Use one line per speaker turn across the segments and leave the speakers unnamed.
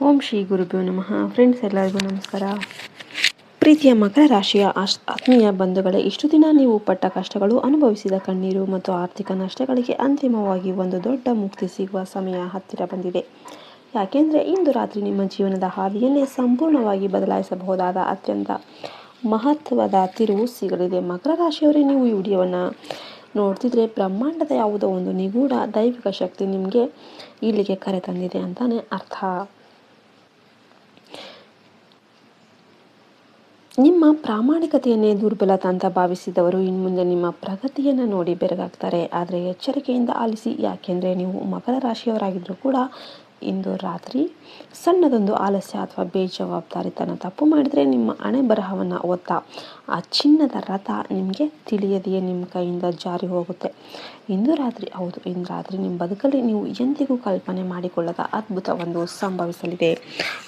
ಓಂ ಶ್ರೀ ಗುರುಭ್ಯೋ ನಮಃ. ಫ್ರೆಂಡ್ಸ್, ಎಲ್ಲರಿಗೂ ನಮಸ್ಕಾರ. ಪ್ರೀತಿಯ ಮಕರ ರಾಶಿಯ ಆತ್ಮೀಯ ಬಂಧುಗಳೇ, ಇಷ್ಟು ದಿನ ನೀವು ಪಟ್ಟ ಕಷ್ಟಗಳು, ಅನುಭವಿಸಿದ ಕಣ್ಣೀರು ಮತ್ತು ಆರ್ಥಿಕ ನಷ್ಟಗಳಿಗೆ ಅಂತಿಮವಾಗಿ ಒಂದು ದೊಡ್ಡ ಮುಕ್ತಿ ಸಿಗುವ ಸಮಯ ಹತ್ತಿರ ಬಂದಿದೆ. ಯಾಕೆಂದರೆ ಇಂದು ರಾತ್ರಿ ನಿಮ್ಮ ಜೀವನದ ಹಾದಿಯನ್ನೇ ಸಂಪೂರ್ಣವಾಗಿ ಬದಲಾಯಿಸಬಹುದಾದ ಅತ್ಯಂತ ಮಹತ್ವದ ತಿರುವು ಸಿಗಲಿದೆ. ಮಕರ ರಾಶಿಯವರೇ, ನೀವು ಈ ವಿಡಿಯೋವನ್ನು ನೋಡ್ತಿದ್ರೆ ಬ್ರಹ್ಮಾಂಡದ ಯಾವುದೋ ಒಂದು ನಿಗೂಢ ದೈವಿಕ ಶಕ್ತಿ ನಿಮಗೆ ಇಲ್ಲಿಗೆ ಕರೆ ತಂದಿದೆ ಅಂತಾನೆ ಅರ್ಥ. ನಿಮ್ಮ ಪ್ರಾಮಾಣಿಕತೆಯನ್ನೇ ದುರ್ಬಲತೆ ಅಂತ ಭಾವಿಸಿದವರು ಇನ್ಮುಂದೆ ನಿಮ್ಮ ಪ್ರಗತಿಯನ್ನು ನೋಡಿ ಬೆರಗಾಗ್ತಾರೆ. ಆದರೆ ಎಚ್ಚರಿಕೆಯಿಂದ ಆಲಿಸಿ, ಯಾಕೆಂದರೆ ನೀವು ಮಕರ ರಾಶಿಯವರಾಗಿದ್ದರೂ ಕೂಡ ಇಂದು ರಾತ್ರಿ ಸಣ್ಣದೊಂದು ಆಲಸ್ಯ ಅಥವಾ ಬೇಜವಾಬ್ದಾರಿತನ ತಪ್ಪು ಮಾಡಿದರೆ ನಿಮ್ಮ ಹಣೆ ಬರಹವನ್ನು ಹೊತ್ತ ಆ ಚಿನ್ನದ ರಥ ನಿಮಗೆ ತಿಳಿಯದೆಯೇ ನಿಮ್ಮ ಕೈಯಿಂದ ಜಾರಿ ಹೋಗುತ್ತೆ. ಇಂದು ರಾತ್ರಿ ನಿಮ್ಮ ಬದುಕಲ್ಲಿ ನೀವು ಎಂದಿಗೂ ಕಲ್ಪನೆ ಮಾಡಿಕೊಳ್ಳದ ಅದ್ಭುತವೊಂದು ಸಂಭವಿಸಲಿದೆ.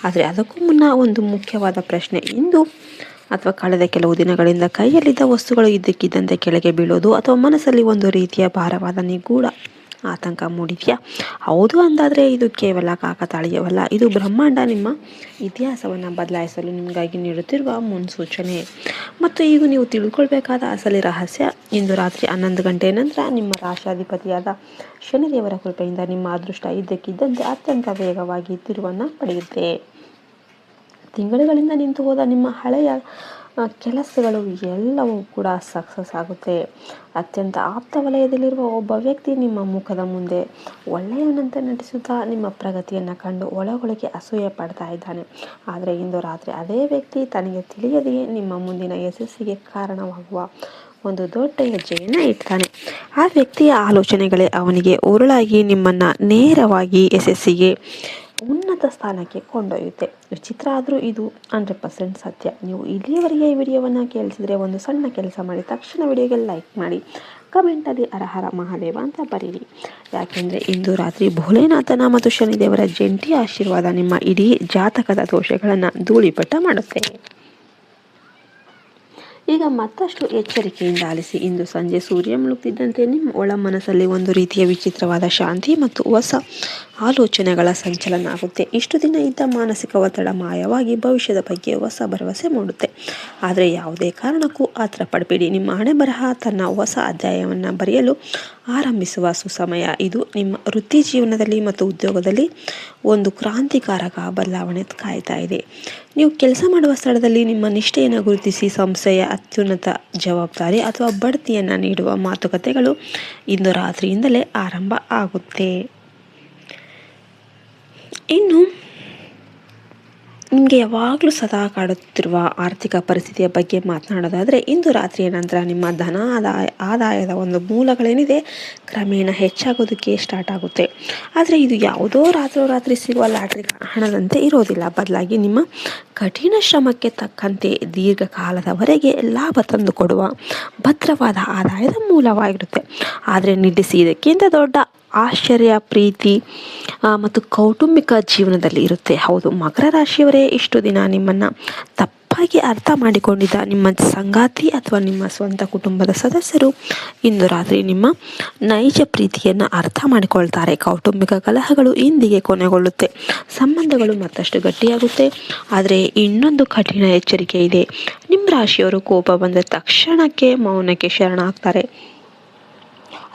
ಆದರೆ ಅದಕ್ಕೂ ಮುನ್ನ ಒಂದು ಮುಖ್ಯವಾದ ಪ್ರಶ್ನೆ. ಇಂದು ಅಥವಾ ಕಳೆದ ಕೆಲವು ದಿನಗಳಿಂದ ಕೈಯಲ್ಲಿದ್ದ ವಸ್ತುಗಳು ಇದ್ದಕ್ಕಿದ್ದಂತೆ ಕೆಳಗೆ ಬೀಳೋದು ಅಥವಾ ಮನಸ್ಸಲ್ಲಿ ಒಂದು ರೀತಿಯ ಭಾರವಾದ ನಿಗೂಢ ಆತಂಕ ಮೂಡಿದೆಯಾ? ಹೌದು ಅಂದಾದರೆ ಇದು ಕೇವಲ ಕಾಕತಾಳೀಯವಲ್ಲ. ಇದು ಬ್ರಹ್ಮಾಂಡ ನಿಮ್ಮ ಇತಿಹಾಸವನ್ನು ಬದಲಾಯಿಸಲು ನಿಮಗಾಗಿ ನೀಡುತ್ತಿರುವ ಮುನ್ಸೂಚನೆ. ಮತ್ತು ಈಗ ನೀವು ತಿಳ್ಕೊಳ್ಬೇಕಾದ ಅಸಲಿ ರಹಸ್ಯ. ಇಂದು ರಾತ್ರಿ 11 ಗಂಟೆ ನಂತರ ನಿಮ್ಮ ರಾಶಾಧಿಪತಿಯಾದ ಶನಿದೇವರ ಕೃಪೆಯಿಂದ ನಿಮ್ಮ ಅದೃಷ್ಟ ಇದ್ದಕ್ಕಿದ್ದಂತೆ ಅತ್ಯಂತ ವೇಗವಾಗಿ ತಿರುವನ್ನು ಪಡೆಯುತ್ತೆ. ತಿಂಗಳುಗಳಿಂದ ನಿಂತು ಹೋದ ನಿಮ್ಮ ಹಳೆಯ ಕೆಲಸಗಳು ಎಲ್ಲವೂ ಕೂಡ ಸಕ್ಸಸ್ ಆಗುತ್ತೆ. ಅತ್ಯಂತ ಆಪ್ತ ವಲಯದಲ್ಲಿರುವ ಒಬ್ಬ ವ್ಯಕ್ತಿ ನಿಮ್ಮ ಮುಖದ ಮುಂದೆ ಒಳ್ಳೆಯವನಂತೆ ನಟಿಸುತ್ತಾ ನಿಮ್ಮ ಪ್ರಗತಿಯನ್ನು ಕಂಡು ಒಳಗೊಳಗೆ ಅಸೂಯೆ ಪಡ್ತಾ ಇದ್ದಾನೆ. ಆದರೆ ಇಂದು ರಾತ್ರಿ ಅದೇ ವ್ಯಕ್ತಿ ತನಗೆ ತಿಳಿಯದೆಯೇ ನಿಮ್ಮ ಮುಂದಿನ ಯಶಸ್ಸಿಗೆ ಕಾರಣವಾಗುವ ಒಂದು ದೊಡ್ಡ ಹೆಜ್ಜೆಯನ್ನು ಇಡ್ತಾನೆ. ಆ ವ್ಯಕ್ತಿಯ ಆಲೋಚನೆಗಳೇ ಅವನಿಗೆ ಉರುಳಾಗಿ ನಿಮ್ಮನ್ನು ನೇರವಾಗಿ ಯಶಸ್ಸಿಗೆ, ಉನ್ನತ ಸ್ಥಾನಕ್ಕೆ ಕೊಂಡೊಯ್ಯುತ್ತೆ. ವಿಚಿತ್ರ ಆದರೂ ಇದು 100% ಸತ್ಯ. ನೀವು ಇಲ್ಲಿಯವರೆಗೆ ಈ ವಿಡಿಯೋವನ್ನು ಕೇಳಿಸಿದರೆ ಒಂದು ಸಣ್ಣ ಕೆಲಸ ಮಾಡಿ. ತಕ್ಷಣ ವಿಡಿಯೋಗೆ ಲೈಕ್ ಮಾಡಿ, ಕಮೆಂಟಲ್ಲಿ ಹರ ಹರ ಮಹಾದೇವ ಅಂತ ಬರೀರಿ. ಯಾಕೆಂದರೆ ಇಂದು ರಾತ್ರಿ ಭೋಲೆನಾಥನ ಮತ್ತು ಶನಿದೇವರ ಜಂಟಿ ಆಶೀರ್ವಾದ ನಿಮ್ಮ ಇಡೀ ಜಾತಕದ ದೋಷಗಳನ್ನು ಧೂಳಿಪಟ ಮಾಡುತ್ತೆ. ಈಗ ಮತ್ತಷ್ಟು ಎಚ್ಚರಿಕೆಯಿಂದ ಆಲಿಸಿ. ಇಂದು ಸಂಜೆ ಸೂರ್ಯ ಮುಳುಗುತ್ತಿದ್ದಂತೆ ನಿಮ್ಮ ಒಳ ಮನಸ್ಸಲ್ಲಿ ಒಂದು ರೀತಿಯ ವಿಚಿತ್ರವಾದ ಶಾಂತಿ ಮತ್ತು ಹೊಸ ಆಲೋಚನೆಗಳ ಸಂಚಲನ ಆಗುತ್ತೆ. ಇಷ್ಟು ದಿನ ಇದ್ದ ಮಾನಸಿಕ ಒತ್ತಡ ಮಾಯವಾಗಿ ಭವಿಷ್ಯದ ಬಗ್ಗೆ ಹೊಸ ಭರವಸೆ ಮೂಡುತ್ತೆ. ಆದರೆ ಯಾವುದೇ ಕಾರಣಕ್ಕೂ ಆತರ ಪಡಬೇಡಿ. ನಿಮ್ಮ ಹಣೆ ಬರಹ ತನ್ನ ಹೊಸ ಅಧ್ಯಾಯವನ್ನು ಬರೆಯಲು ಆರಂಭಿಸುವ ಸುಸಮಯ. ಇದು ನಿಮ್ಮ ವೃತ್ತಿ ಜೀವನದಲ್ಲಿ ಮತ್ತು ಉದ್ಯೋಗದಲ್ಲಿ ಒಂದು ಕ್ರಾಂತಿಕಾರಕ ಬದಲಾವಣೆ ಕಾಯ್ತಾ ಇದೆ. ನೀವು ಕೆಲಸ ಮಾಡುವ ಸ್ಥಳದಲ್ಲಿ ನಿಮ್ಮ ನಿಷ್ಠೆಯನ್ನು ಗುರುತಿಸಿ ಸಂಸ್ಥೆಯ ಅತ್ಯುನ್ನತ ಜವಾಬ್ದಾರಿ ಅಥವಾ ಬಡ್ತಿಯನ್ನು ನೀಡುವ ಮಾತುಕತೆಗಳು ಇಂದು ರಾತ್ರಿಯಿಂದಲೇ ಆರಂಭ ಆಗುತ್ತೆ. ಇನ್ನು ನಿಮಗೆ ಯಾವಾಗಲೂ ಸದಾ ಕಾಡುತ್ತಿರುವ ಆರ್ಥಿಕ ಪರಿಸ್ಥಿತಿಯ ಬಗ್ಗೆ ಮಾತನಾಡೋದಾದರೆ, ಇಂದು ರಾತ್ರಿಯ ನಂತರ ನಿಮ್ಮ ಧನ ಆದಾಯದ ಒಂದು ಮೂಲಗಳೇನಿದೆ ಕ್ರಮೇಣ ಹೆಚ್ಚಾಗೋದಕ್ಕೆ ಸ್ಟಾರ್ಟ್ ಆಗುತ್ತೆ. ಆದರೆ ಇದು ಯಾವುದೋ ರಾತ್ರಿ ಸಿಗುವ ಲಾಟ್ರಿ ಹಣದಂತೆ ಇರೋದಿಲ್ಲ. ಬದಲಾಗಿ ನಿಮ್ಮ ಕಠಿಣ ಶ್ರಮಕ್ಕೆ ತಕ್ಕಂತೆ ದೀರ್ಘಕಾಲದವರೆಗೆ ಲಾಭ ತಂದುಕೊಡುವ ಭದ್ರವಾದ ಆದಾಯದ ಮೂಲವಾಗಿರುತ್ತೆ. ಆದರೆ ನಿಲ್ಲಿಸಿ, ಇದಕ್ಕಿಂತ ದೊಡ್ಡ ಆಶ್ಚರ್ಯ ಪ್ರೀತಿ ಮತ್ತು ಕೌಟುಂಬಿಕ ಜೀವನದಲ್ಲಿ ಇರುತ್ತೆ. ಹೌದು, ಮಕರ ರಾಶಿಯವರೇ, ಇಷ್ಟು ದಿನ ನಿಮ್ಮನ್ನು ತಪ್ಪಾಗಿ ಅರ್ಥ ಮಾಡಿಕೊಂಡಿದ್ದ ನಿಮ್ಮ ಸಂಗಾತಿ ಅಥವಾ ನಿಮ್ಮ ಸ್ವಂತ ಕುಟುಂಬದ ಸದಸ್ಯರು ಇಂದು ರಾತ್ರಿ ನಿಮ್ಮ ನೈಜ ಪ್ರೀತಿಯನ್ನು ಅರ್ಥ ಮಾಡಿಕೊಳ್ತಾರೆ. ಕೌಟುಂಬಿಕ ಕಲಹಗಳು ಇಂದಿಗೆ ಕೊನೆಗೊಳ್ಳುತ್ತೆ. ಸಂಬಂಧಗಳು ಮತ್ತಷ್ಟು ಗಟ್ಟಿಯಾಗುತ್ತೆ. ಆದರೆ ಇನ್ನೊಂದು ಕಠಿಣ ಎಚ್ಚರಿಕೆ ಇದೆ. ನಿಮ್ಮ ರಾಶಿಯವರು ಕೋಪ ಬಂದ ತಕ್ಷಣಕ್ಕೆ ಮೌನಕ್ಕೆ ಶರಣಾಗ್ತಾರೆ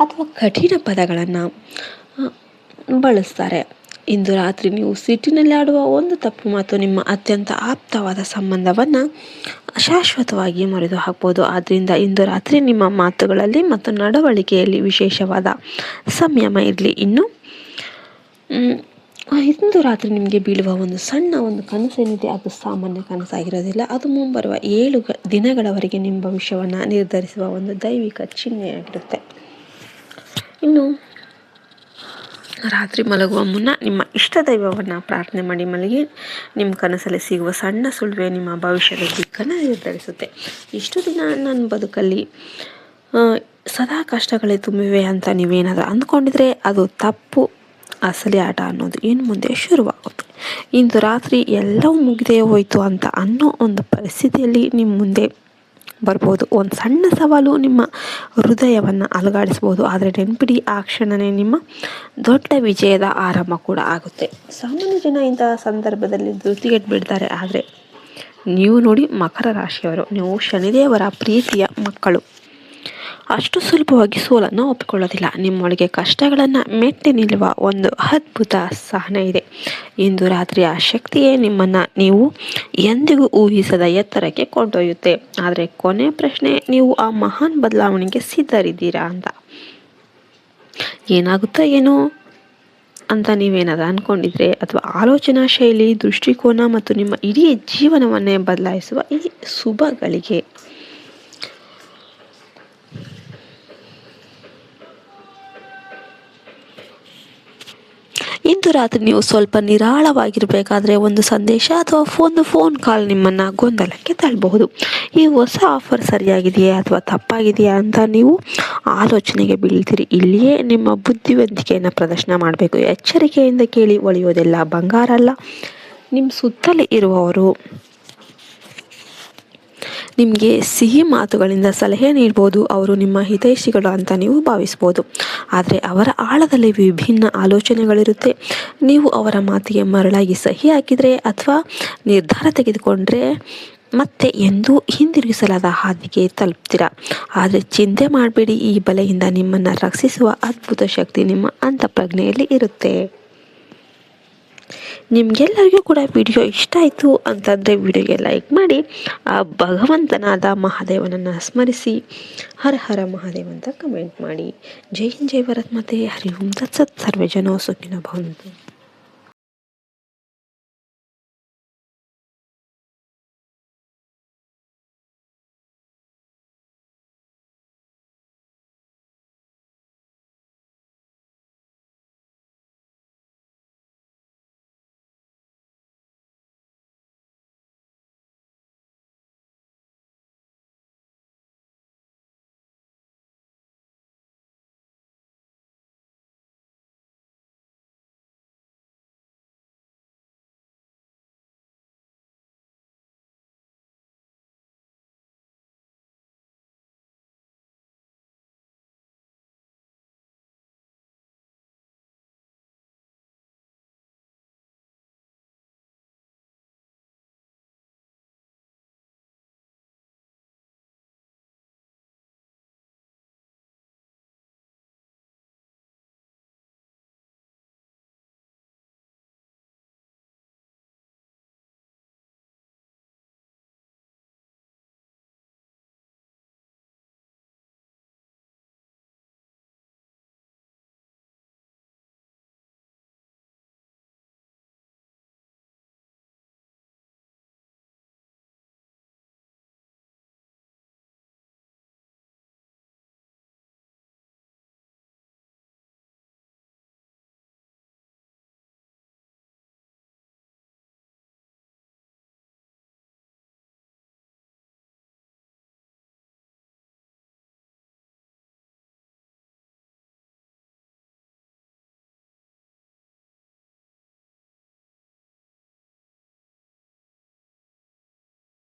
ಅಥವಾ ಕಠಿಣ ಪದಗಳನ್ನು ಬಳಸ್ತಾರೆ. ಇಂದು ರಾತ್ರಿ ನೀವು ಸಿಟ್ಟಿನಲ್ಲಿ ಆಡುವ ಒಂದು ತಪ್ಪು ಮಾತು ನಿಮ್ಮ ಅತ್ಯಂತ ಆಪ್ತವಾದ ಸಂಬಂಧವನ್ನು ಶಾಶ್ವತವಾಗಿ ಮುರಿದು ಹಾಕ್ಬೋದು. ಆದ್ದರಿಂದ ಇಂದು ರಾತ್ರಿ ನಿಮ್ಮ ಮಾತುಗಳಲ್ಲಿ ಮತ್ತು ನಡವಳಿಕೆಯಲ್ಲಿ ವಿಶೇಷವಾದ ಸಂಯಮ ಇರಲಿ. ಇಂದು ರಾತ್ರಿ ನಿಮಗೆ ಬೀಳುವ ಒಂದು ಸಣ್ಣ ಒಂದು ಕನಸೇನಿದೆ, ಅದು ಸಾಮಾನ್ಯ ಕನಸಾಗಿರೋದಿಲ್ಲ. ಅದು ಮುಂಬರುವ 7 ದಿನಗಳವರೆಗೆ ನಿಮ್ಮ ಭವಿಷ್ಯವನ್ನು ನಿರ್ಧರಿಸುವ ಒಂದು ದೈವಿಕ ಚಿಹ್ನೆಯಾಗಿರುತ್ತೆ. ಇನ್ನು ರಾತ್ರಿ ಮಲಗುವ ಮುನ್ನ ನಿಮ್ಮ ಇಷ್ಟ ದೈವವನ್ನು ಪ್ರಾರ್ಥನೆ ಮಾಡಿ ಮಲಗಿ. ನಿಮ್ಮ ಕನಸಲ್ಲಿ ಸಿಗುವ ಸಣ್ಣ ಸುಳಿವೆ ನಿಮ್ಮ ಭವಿಷ್ಯದ ದಿಕ್ಕನ್ನು ನಿರ್ಧರಿಸುತ್ತೆ. ಇಷ್ಟು ದಿನ ನನ್ನ ಬದುಕಲ್ಲಿ ಸದಾ ಕಷ್ಟಗಳೇ ತುಂಬಿವೆ ಅಂತ ನೀವೇನಾದರೂ ಅಂದ್ಕೊಂಡಿದ್ರೆ ಅದು ತಪ್ಪು. ಅಸಲಿ ಆಟ ಅನ್ನೋದು ಇನ್ನು ಮುಂದೆ ಶುರುವಾಗುತ್ತೆ. ಇಂದು ರಾತ್ರಿ ಎಲ್ಲವೂ ಮುಗಿದೇ ಹೋಯಿತು ಅಂತ ಅನ್ನೋ ಒಂದು ಪರಿಸ್ಥಿತಿಯಲ್ಲಿ ನಿಮ್ಮ ಮುಂದೆ ಬರ್ಬೋದು. ಒಂದು ಸಣ್ಣ ಸವಾಲು ನಿಮ್ಮ ಹೃದಯವನ್ನು ಅಲುಗಾಡಿಸ್ಬೋದು, ಆದರೆ ನೆನ್ಪಿಡಿ ಆ ಕ್ಷಣವೇ ನಿಮ್ಮ ದೊಡ್ಡ ವಿಜಯದ ಆರಂಭ ಕೂಡ ಆಗುತ್ತೆ. ಸಾಮಾನ್ಯ ಜನ ಇಂತಹ ಸಂದರ್ಭದಲ್ಲಿ ಧೃತಿಗೆಟ್ಟು ಬಿಡ್ತಾರೆ, ಆದರೆ ನೀವು ನೋಡಿ ಮಕರ ರಾಶಿಯವರು, ನೀವು ಶನಿದೇವರ ಪ್ರೀತಿಯ ಮಕ್ಕಳು. ಅಷ್ಟು ಸುಲಭವಾಗಿ ಸೋಲನ್ನು ಒಪ್ಪಿಕೊಳ್ಳೋದಿಲ್ಲ. ನಿಮ್ಮೊಳಗೆ ಕಷ್ಟಗಳನ್ನು ಮೆಟ್ಟಿ ನಿಲ್ಲುವ ಒಂದು ಅದ್ಭುತ ಸಹನೆ ಇದೆ. ಇಂದು ರಾತ್ರಿ ಆ ಶಕ್ತಿಯೇ ನಿಮ್ಮನ್ನು ನೀವು ಎಂದಿಗೂ ಊಹಿಸದ ಎತ್ತರಕ್ಕೆ ಕೊಂಡೊಯ್ಯುತ್ತೆ. ಆದರೆ ಕೊನೆ ಪ್ರಶ್ನೆ, ನೀವು ಆ ಮಹಾನ್ ಬದಲಾವಣೆಗೆ ಸಿದ್ಧರಿದ್ದೀರಾ ಅಂತ. ಏನಾಗುತ್ತಾ ಏನೋ ಅಂತ ನೀವೇನಾದ್ರು ಅಂದ್ಕೊಂಡಿದ್ರೆ, ಅಥವಾ ಆಲೋಚನಾ ಶೈಲಿ, ದೃಷ್ಟಿಕೋನ ಮತ್ತು ನಿಮ್ಮ ಇಡೀ ಜೀವನವನ್ನೇ ಬದಲಾಯಿಸುವ ಈ ಶುಭ ಗಳಿಗೆ. ಇಂದು ರಾತ್ರಿ ನೀವು ಸ್ವಲ್ಪ ನಿರಾಳವಾಗಿರಬೇಕಾದ್ರೆ ಒಂದು ಸಂದೇಶ ಅಥವಾ ಒಂದು ಫೋನ್ ಕಾಲ್ ನಿಮ್ಮನ್ನು ಗೊಂದಲಕ್ಕೆ ತಳ್ಳಬಹುದು. ಈ ಹೊಸ ಆಫರ್ ಸರಿಯಾಗಿದೆಯಾ ಅಥವಾ ತಪ್ಪಾಗಿದೆಯಾ ಅಂತ ನೀವು ಆಲೋಚನೆಗೆ ಬೀಳ್ತೀರಿ. ಇಲ್ಲಿಯೇ ನಿಮ್ಮ ಬುದ್ಧಿವಂತಿಕೆಯನ್ನು ಪ್ರದರ್ಶನ ಮಾಡಬೇಕು. ಎಚ್ಚರಿಕೆಯಿಂದ ಕೇಳಿ, ಒಳೆಯೋದೆಲ್ಲ ಬಂಗಾರ ಅಲ್ಲ. ನಿಮ್ಮ ಸುತ್ತಲೇ ಇರುವವರು ನಿಮಗೆ ಸಿಹಿ ಮಾತುಗಳಿಂದ ಸಲಹೆ ನೀಡ್ಬೋದು. ಅವರು ನಿಮ್ಮ ಹಿತೈಷಿಗಳು ಅಂತ ನೀವು ಭಾವಿಸ್ಬೋದು, ಆದರೆ ಅವರ ಆಳದಲ್ಲಿ ವಿಭಿನ್ನ ಆಲೋಚನೆಗಳಿರುತ್ತೆ. ನೀವು ಅವರ ಮಾತಿಗೆ ಮರಳಾಗಿ ಸಹಿ ಹಾಕಿದರೆ ಅಥವಾ ನಿರ್ಧಾರ ತೆಗೆದುಕೊಂಡ್ರೆ ಮತ್ತೆ ಎಂದೂ ಹಿಂದಿರುಗಿಸಲಾದ ಹಾದಿಗೆ ತಲುಪ್ತೀರಾ. ಆದರೆ ಚಿಂತೆ ಮಾಡಬೇಡಿ, ಈ ಬಲೆಯಿಂದ ನಿಮ್ಮನ್ನು ರಕ್ಷಿಸುವ ಅದ್ಭುತ ಶಕ್ತಿ ನಿಮ್ಮ ಅಂತಃಪ್ರಜ್ಞೆಯಲ್ಲಿ ಇರುತ್ತೆ. ನಿಮಗೆಲ್ಲರಿಗೂ ಕೂಡ ವಿಡಿಯೋ ಇಷ್ಟ ಆಯಿತು ಅಂತಂದರೆ ವಿಡಿಯೋಗೆ ಲೈಕ್ ಮಾಡಿ, ಆ ಭಗವಂತನಾದ ಮಹಾದೇವನನ್ನು ಸ್ಮರಿಸಿ ಹರ ಹರ ಮಹಾದೇವ ಅಂತ ಕಮೆಂಟ್ ಮಾಡಿ. ಜೈ ಹಿಂದ್, ಜೈ ಭಾರತ್ ಮಾತೆ, ಹರಿ ಓಂ ತತ್ಸತ್. ಸರ್ವೇ ಜನ ಸುಖಿನೋ ಭವಂತು.